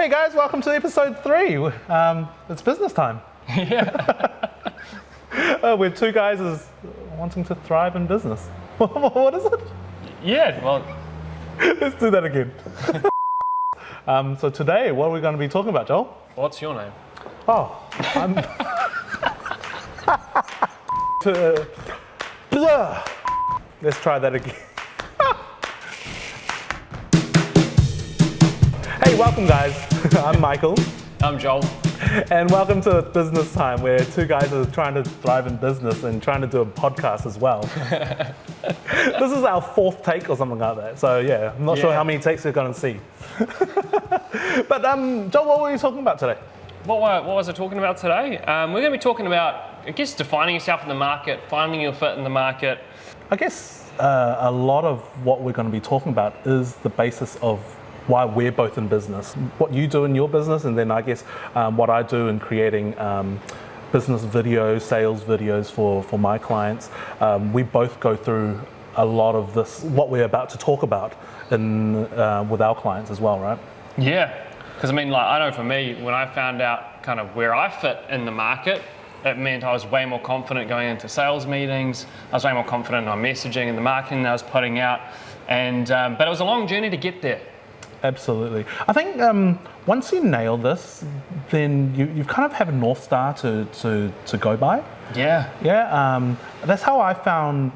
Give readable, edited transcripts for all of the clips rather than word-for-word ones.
Hey guys, welcome to episode 3. It's business time. Yeah. We're two guys wanting to thrive in business. What is it? Yeah, well, Let's do that again. So today, what are we going to be talking about, Joel? what's your name? Oh, I'm... Let's try that again. Hey, welcome guys. I'm Michael. I'm Joel. And welcome to Business Time, where two guys are trying to thrive in business and trying to do a podcast as well. This is our 4th take or something like that. So yeah, I'm not sure how many takes you're going to see. But Joel, what were you talking about today? What was I talking about today? We're going to be talking about, I guess, defining yourself in the market, finding your fit in the market. I guess a lot of what we're going to be talking about is the basis of why we're both in business. What you do in your business, and then I guess what I do in creating business videos, sales videos for my clients. We both go through a lot of this, what we're about to talk about with our clients as well, right? Yeah, because I mean, like, I know for me, when I found out kind of where I fit in the market, it meant I was way more confident going into sales meetings. I was way more confident on messaging and the marketing that I was putting out. And but it was a long journey to get there. Absolutely. I think once you nail this, then you kind of have a North Star to go by. Yeah. Yeah, that's how I found,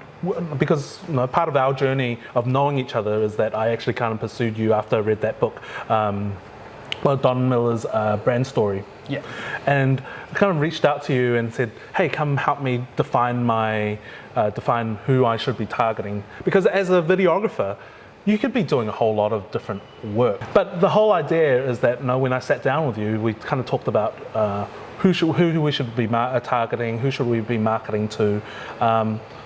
because part of our journey of knowing each other is that I actually kind of pursued you after I read that book, Don Miller's Brand Story. Yeah. And I kind of reached out to you and said, hey, come help me define who I should be targeting. Because as a videographer, you could be doing a whole lot of different work. But the whole idea is that when I sat down with you, we kind of talked about who we should be targeting, who should we be marketing to.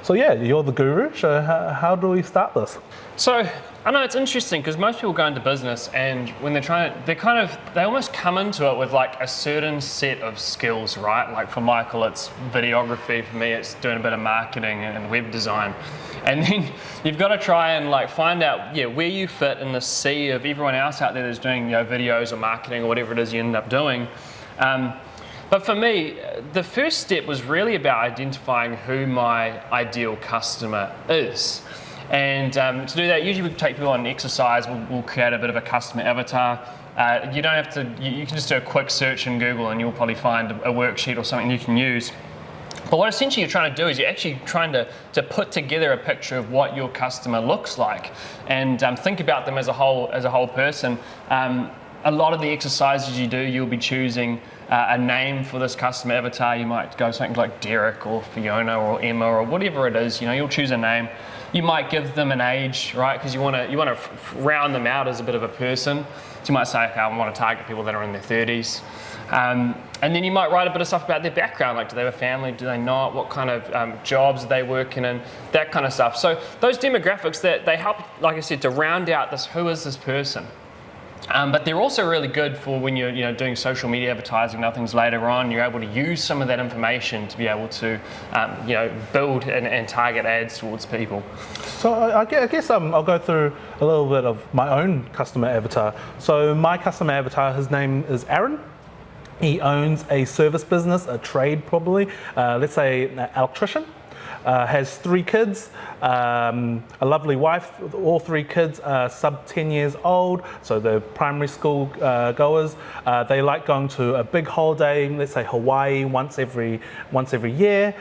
So yeah, you're the guru. So how do we start this? So I know it's interesting because most people go into business, and when they almost come into it with like a certain set of skills, right? Like for Michael, it's videography. For me, it's doing a bit of marketing and web design. And then you've got to try and like find out, where you fit in the sea of everyone else out there that's doing, videos or marketing or whatever it is you end up doing. But for me, the first step was really about identifying who my ideal customer is. And to do that, usually we take people on an exercise. We'll create a bit of a customer avatar. You don't have to. You can just do a quick search in Google, and you'll probably find a worksheet or something you can use. But what essentially you're trying to do is you're actually trying to put together a picture of what your customer looks like, and think about them as a whole person. A lot of the exercises you do, you'll be choosing a name for this customer avatar. You might go something like Derek or Fiona or Emma or whatever it is. You'll choose a name. You might give them an age, right? Because you want to round them out as a bit of a person. So you might say, okay, I want to target people that are in their 30s. And then you might write a bit of stuff about their background, like do they have a family, do they not, what kind of jobs are they working in, that kind of stuff. So those demographics, that they help, like I said, to round out this, who is this person? But they're also really good for when you're doing social media advertising and other things later on. You're able to use some of that information to be able to build and target ads towards people. So I guess I'll go through a little bit of my own customer avatar. So my customer avatar, his name is Aaron. He owns a service business, a trade probably, let's say an electrician. Has 3 kids, a lovely wife. All 3 kids are sub 10 years old, so they're primary school goers. They like going to a big holiday, let's say Hawaii, once every year.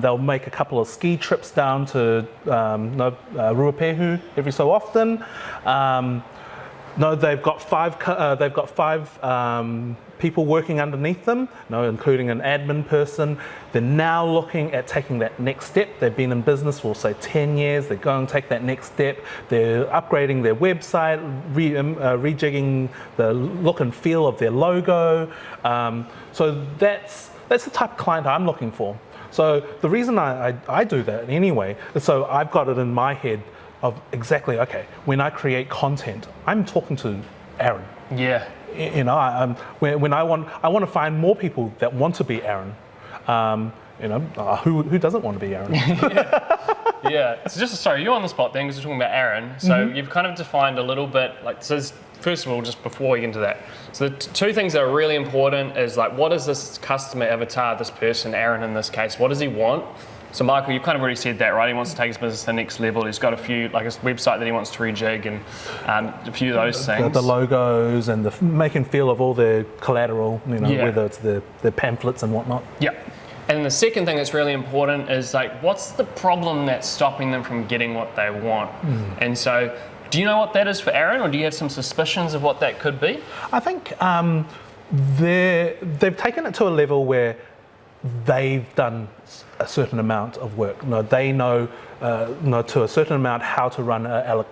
They'll make a couple of ski trips down to Ruapehu every so often. They've got 5 people working underneath them, including an admin person. They're now looking at taking that next step. They've been in business for, say, 10 years. They're going to take that next step. They're upgrading their website, rejigging the look and feel of their logo. So that's the type of client I'm looking for. So the reason I do that anyway is so I've got it in my head of exactly, okay, when I create content, I'm talking to Aaron. Yeah. When I want to find more people that want to be Aaron. Who doesn't want to be Aaron? Yeah. So you're on the spot then, because we're talking about Aaron. So you've kind of defined a little bit, like, so first of all, just before we get into that, so the two things that are really important is like, what is this customer avatar, this person, Aaron in this case, what does he want? So Michael, you kind of already said that, right? He wants to take his business to the next level. He's got a few, like a website that he wants to rejig and a few of those things. The logos and the making feel of all their collateral, you know, whether it's the pamphlets and whatnot. Yeah. And the second thing that's really important is like, what's the problem that's stopping them from getting what they want? And so, do you know what that is for Aaron, or do you have some suspicions of what that could be? I think they've taken it to a level where they've done a certain amount of work. You know, they know, to a certain amount how to run an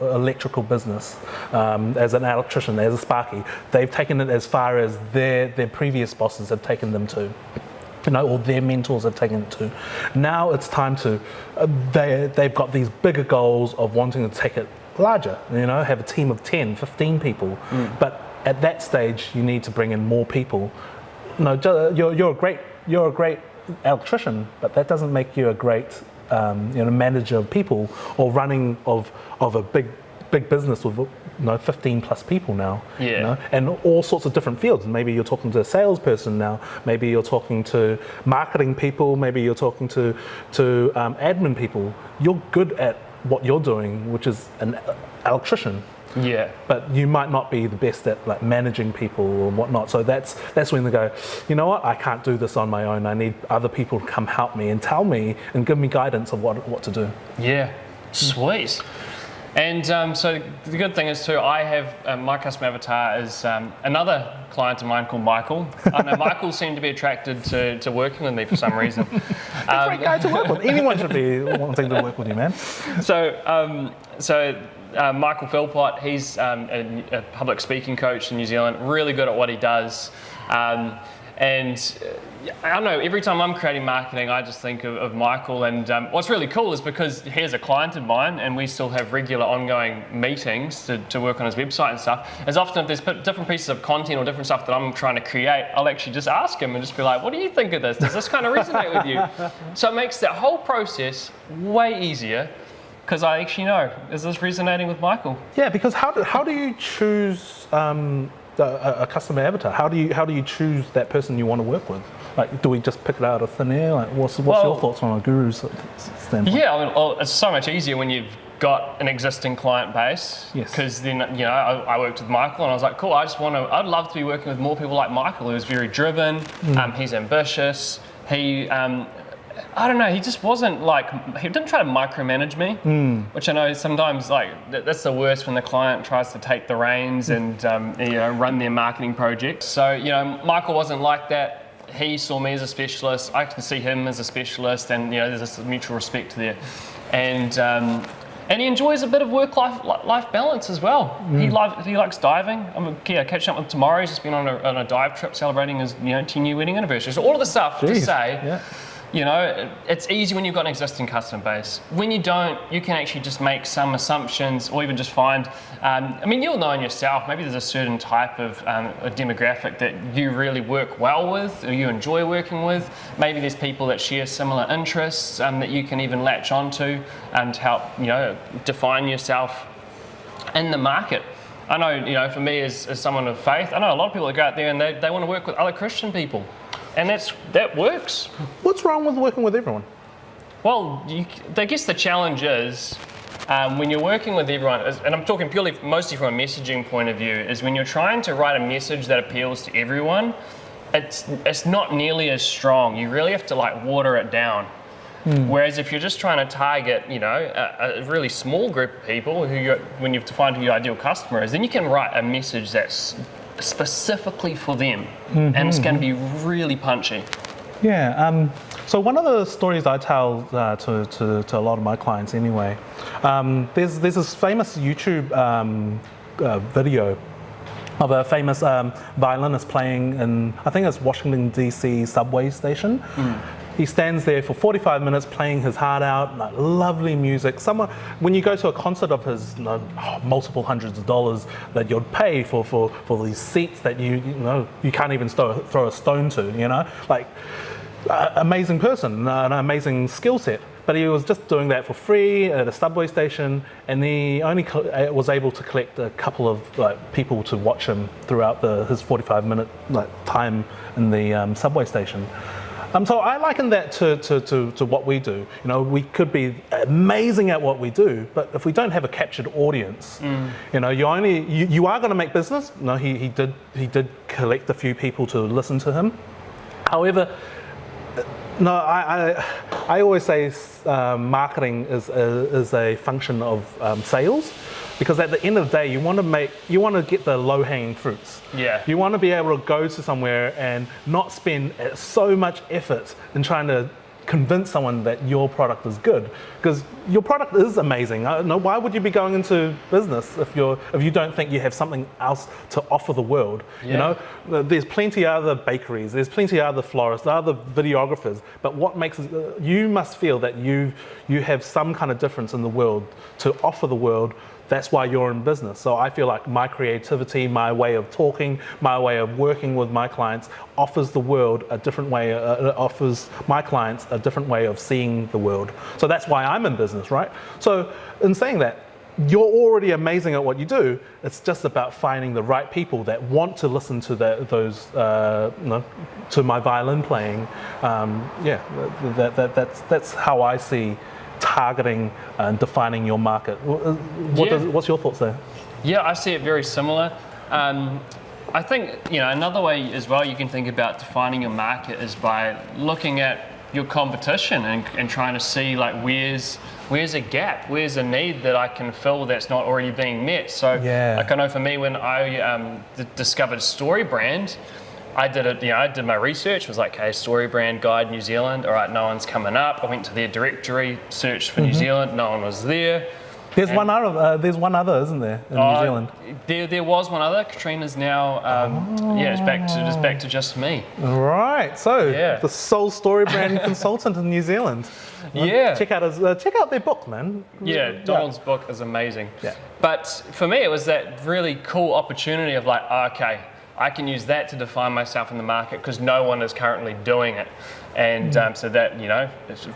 electrical business as an electrician, as a sparky. They've taken it as far as their previous bosses have taken them to. You know, or their mentors have taken it to. Now it's time to, they've got these bigger goals of wanting to take it larger, you know, have a team of 10, 15 people. But at that stage, you need to bring in more people. No, you're a great electrician, but that doesn't make you a great manager of people or running of a big business with 15 plus people now. Yeah. You know, and all sorts of different fields. Maybe you're talking to a salesperson now. Maybe you're talking to marketing people. Maybe you're talking to admin people. You're good at what you're doing, which is an electrician. Yeah. But you might not be the best at like managing people or whatnot. So that's when they go, you know what, I can't do this on my own. I need other people to come help me and tell me and give me guidance of what to do. Yeah. Sweet. And so the good thing is too, I have my customer avatar is another client of mine called Michael. I know Michael seemed to be attracted to working with me for some reason. A great guy to work with. Anyone should be wanting to work with you, man. So Michael Philpott, he's a public speaking coach in New Zealand, really good at what he does. And I don't know, every time I'm creating marketing, I just think of Michael. And what's really cool is because he's a client of mine and we still have regular ongoing meetings to work on his website and stuff. As often if there's different pieces of content or different stuff that I'm trying to create, I'll actually just ask him and just be like, what do you think of this? Does this kind of resonate with you? So it makes that whole process way easier because I actually know, is this resonating with Michael? Yeah, because how do you choose a customer avatar? How do you choose that person you want to work with? Like, do we just pick it out of thin air? Like, what's your thoughts on a guru's standpoint? Yeah, I mean, it's so much easier when you've got an existing client base. Yes. Because then, you know, I worked with Michael and I was like, cool, I'd love to be working with more people like Michael, who's very driven, he's ambitious, he, I don't know, he just wasn't like, he didn't try to micromanage me, which I know sometimes like, that's the worst when the client tries to take the reins and, run their marketing project. So, Michael wasn't like that. He saw me as a specialist, I can see him as a specialist, and there's this mutual respect there. And he enjoys a bit of work-life balance as well. He likes diving. I'm catching up with tomorrow. He's just been on a dive trip celebrating his 10-year wedding anniversary. So all of the stuff to say, it's easy when you've got an existing customer base. When you don't, you can actually just make some assumptions or even just find, you'll know in yourself, maybe there's a certain type of a demographic that you really work well with or you enjoy working with. Maybe there's people that share similar interests that you can even latch onto to help, define yourself in the market. I know, for me as someone of faith, I know a lot of people that go out there and they want to work with other Christian people. And that works. What's wrong with working with everyone? Well, I guess the challenge is when you're working with everyone, and I'm talking mostly from a messaging point of view, is when you're trying to write a message that appeals to everyone, it's not nearly as strong. You really have to water it down. Whereas if you're just trying to target, a really small group of people when you've defined who your ideal customer is, then you can write a message that's specifically for them, and it's going to be really punchy. Yeah. So one of the stories I tell to a lot of my clients anyway, there's this famous YouTube video of a famous violinist playing in, I think it's Washington DC subway station. He stands there for 45 minutes playing his heart out, lovely music. When you go to a concert of his, multiple hundreds of dollars that you'd pay for these seats that you can't even throw a stone to, amazing person, an amazing skill set. but he was just doing that for free at a subway station, and he only was able to collect a couple of people to watch him throughout his 45-minute time in the subway station. So I liken that to what we do. You know, we could be amazing at what we do, but if we don't have a captured audience, you know, you are going to make business. No, he did collect a few people to listen to him. However, no, I always say marketing is a function of sales. Because at the end of the day, you want to get the low-hanging fruits. Yeah. You want to be able to go to somewhere and not spend so much effort in trying to convince someone that your product is good. Because your product is amazing. No, why would you be going into business if you don't think you have something else to offer the world? Yeah. You know, there's plenty of other bakeries, there's plenty of other florists, other videographers. But what makes you must feel that you have some kind of difference in the world to offer the world. That's why you're in business. So I feel like my creativity, my way of talking, my way of working with my clients offers the world a different way, offers my clients a different way of seeing the world. So that's why I'm in business, right? So in saying that, you're already amazing at what you do. It's just about finding the right people that want to listen to to my violin playing. That's how I see targeting and defining your market. What's your thoughts there? Yeah, I see it very similar. I think, you know, another way as well you can think about defining your market is by looking at your competition and trying to see like where's a gap, where's a need that I can fill that's not already being met. So like I know for me, when I discovered StoryBrand, I did my research, was like, okay, StoryBrand Guide New Zealand, all right, no one's coming up. I went to their directory, searched for New Zealand, no one was there. There's one other, isn't there, in New Zealand? There was one other. Katrina's now, it's back to just me. Right, so the sole StoryBrand consultant in New Zealand. Yeah. Check out their book, man. Yeah, Donald's book is amazing. Yeah. But for me, it was that really cool opportunity of like, okay, I can use that to define myself in the market because no one is currently doing it. And so that, you know,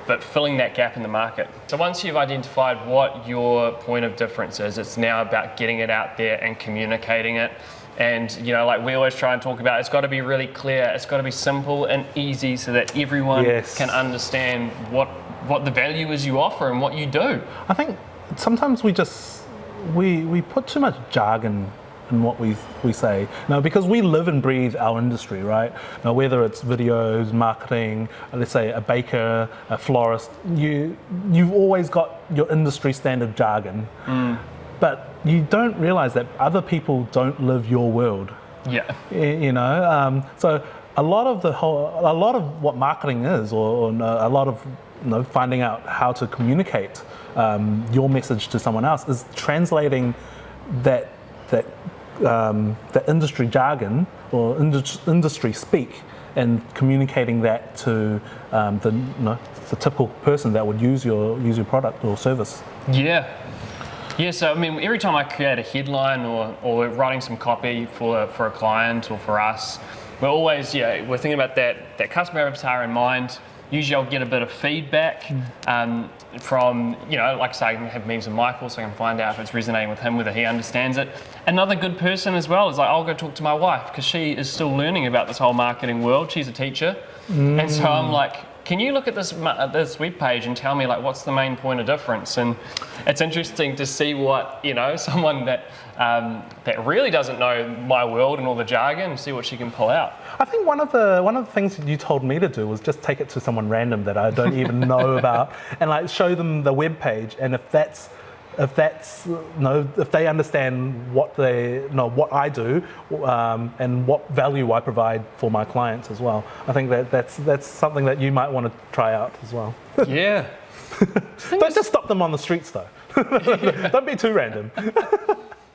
but filling that gap in the market. So once you've identified what your point of difference is, it's now about getting it out there and communicating it. And, you know, like we always try and talk about, it's got to be really clear, it's got to be simple and easy so that everyone can understand what the value is you offer and what you do. I think sometimes we put too much jargon in what we say. Now, because we live and breathe our industry, right? Now, whether it's videos, marketing, let's say a baker, a florist, you've always got your industry standard jargon. But you don't realize that other people don't live your world. Yeah. You know, so a lot of what marketing is, or a lot of finding out how to communicate your message to someone else is translating that industry jargon or industry speak and communicating that to the typical person that would use your product or service. Yeah, so I mean, every time I create a headline or writing some copy for a client or for us, we're always we're thinking about that customer avatar in mind. Usually I'll get a bit of feedback from, like I say, I can have meetings with Michael so I can find out if it's resonating with him, whether he understands it. Another good person as well is like, I'll go talk to my wife because she is still learning about this whole marketing world. She's a teacher. And so I'm like, can you look at this webpage and tell me like what's the main point of difference? And it's interesting to see what, someone that really doesn't know my world and all the jargon, and see what she can pull out. I think one of the things that you told me to do was just take it to someone random that I don't even know about and like show them the webpage, and if they understand what I do and what value I provide for my clients as well. I think that's something that you might want to try out as well. Yeah. Don't just stop them on the streets though. Don't be too random.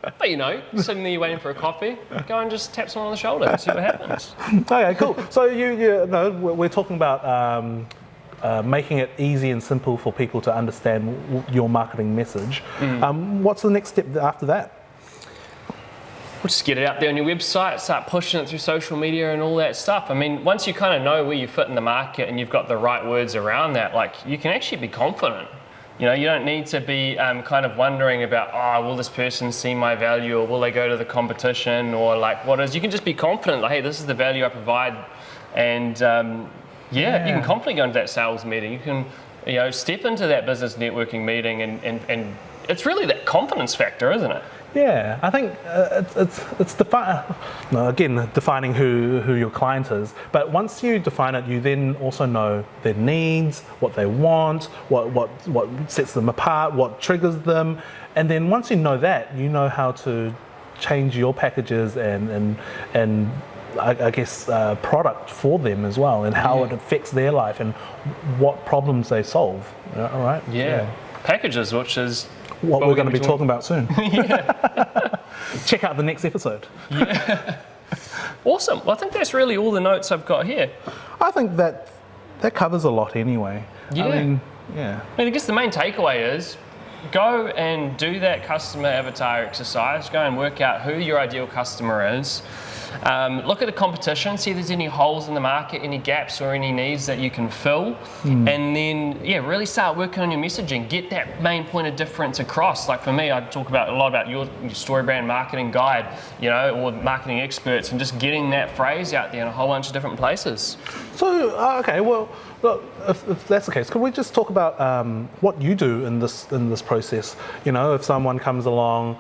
But sitting there waiting for a coffee, go and just tap someone on the shoulder and see what happens. Okay, cool. So we're talking about making it easy and simple for people to understand your marketing message. What's the next step after that? just get it out there on your website, start pushing it through social media and all that stuff. I mean, once you kind of know where you fit in the market and you've got the right words around that, like, you can actually be confident. You know, you don't need to be kind of wondering about, oh, will this person see my value, or will they go to the competition, or like what is. You can just be confident, like, hey, this is the value I provide, and you can confidently go into that sales meeting. You can, you know, step into that business networking meeting, and it's really that confidence factor, isn't it? Yeah, I think it's defining who your client is. But once you define it, you then also know their needs, what they want, what sets them apart, what triggers them, and then once you know that, you know how to change your packages and I guess product for them as well, and how it affects their life and what problems they solve. All right. Yeah. Packages, which is what we're going to be talking about soon. Check out the next episode. Awesome. Well, I think that's really all the notes I've got here. I think that covers a lot anyway. Yeah. I mean, I guess the main takeaway is go and do that customer avatar exercise. Go and work out who your ideal customer is. Look at the competition, see if there's any holes in the market, any gaps or any needs that you can fill, and then really start working on your messaging. Get that main point of difference across. Like for me, I talk a lot about your StoryBrand marketing guide, you know, or marketing experts, and just getting that phrase out there in a whole bunch of different places. So okay, well, look, if that's the case, could we just talk about what you do in this process? You know, if someone comes along,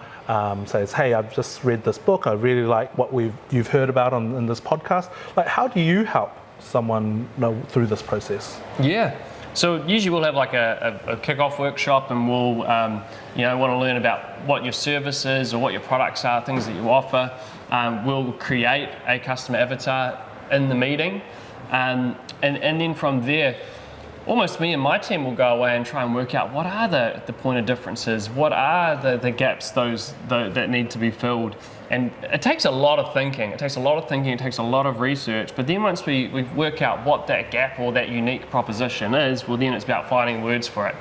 says, hey, I've just read this book, I really like what you've heard about in this podcast. Like, how do you help someone through this process? Yeah. So usually we'll have like a kick-off workshop, and we'll want to learn about what your service is or what your products are, things that you offer. We'll create a customer avatar in the meeting, and then from there, almost me and my team will go away and try and work out what are the point of differences, what are the gaps that need to be filled. And it takes a lot of thinking, it takes a lot of research, but then once we work out what that gap or that unique proposition is, well, then it's about finding words for it.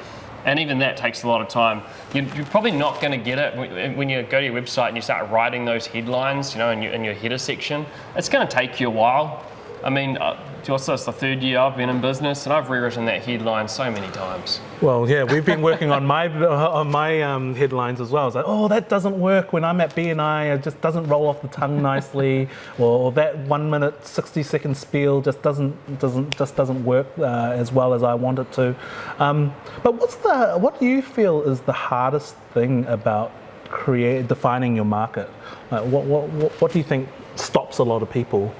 And even that takes a lot of time. You're probably not going to get it when you go to your website and you start writing those headlines, in your header section. It's going to take you a while. I mean, it's the third year I've been in business, and I've rewritten that headline so many times. Well, yeah, we've been working on my headlines as well. It's like, oh, that doesn't work when I'm at BNI. It just doesn't roll off the tongue nicely, or that 1 minute 60-second spiel just doesn't work as well as I want it to. But what do you feel is the hardest thing about defining your market? What do you think stops a lot of people?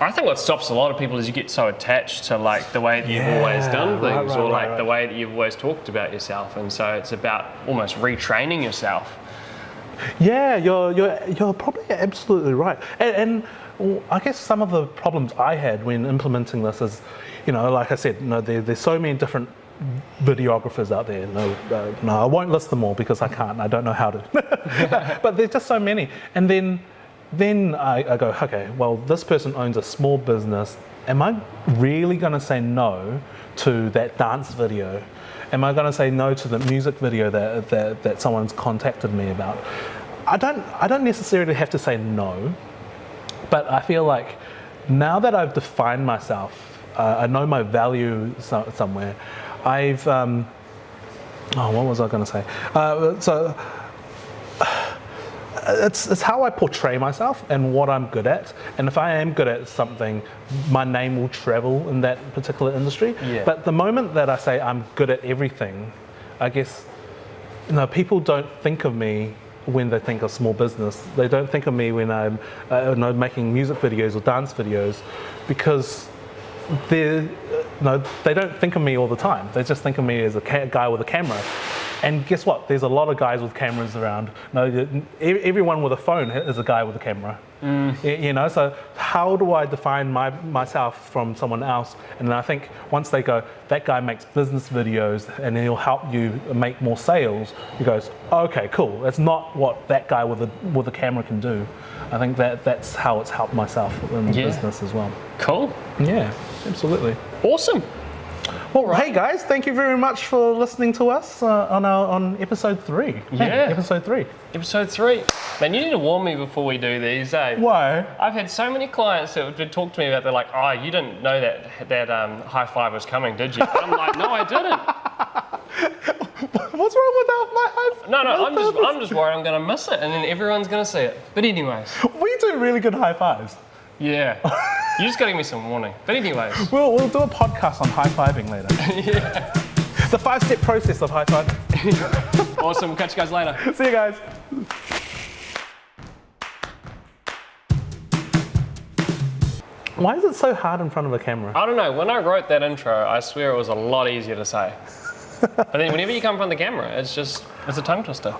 I think what stops a lot of people is you get so attached to like the way that you've always done things, or the way that you've always talked about yourself, and so it's about almost retraining yourself. Yeah, you're probably absolutely right, and I guess some of the problems I had when implementing this is, like I said, there's so many different videographers out there. No, I won't list them all because I can't. I don't know how to. But there's just so many, and then I go, okay, well, this person owns a small business. Am I really going to say no to that dance video? Am I going to say no to the music video that someone's contacted me about? I don't necessarily have to say no, but I feel like now that I've defined myself, I know my value somewhere. What was I going to say? It's how I portray myself and what I'm good at. And if I am good at something, my name will travel in that particular industry. Yeah. But the moment that I say I'm good at everything, I guess, people don't think of me when they think of small business. They don't think of me when I'm making music videos or dance videos, because they don't think of me all the time. They just think of me as a guy with a camera. And guess what? There's a lot of guys with cameras around. Everyone with a phone is a guy with a camera. So how do I define myself from someone else? And I think once they go, that guy makes business videos and he'll help you make more sales, he goes, okay, cool. That's not what that guy with a camera can do. I think that's how it's helped myself in business as well. Cool. Yeah, absolutely. Awesome. Well, hey guys, thank you very much for listening to us on episode 3. Yeah. Hey, episode 3. Episode 3. Man, you need to warn me before we do these, eh? Why? I've had so many clients that would talk to me about, they're like, oh, you didn't know that high five was coming, did you? And I'm like, no, I didn't. What's wrong with my high five? No, I'm just worried I'm going to miss it, and then everyone's going to see it. But anyways. We do really good high fives. Yeah. You just got to give me some warning. But anyways. We'll do a podcast on high-fiving later. Yeah. The 5-step process of high-fiving. Awesome. Catch you guys later. See you guys. Why is it so hard in front of a camera? I don't know. When I wrote that intro, I swear it was a lot easier to say. But then whenever you come from the camera, it's a tongue twister.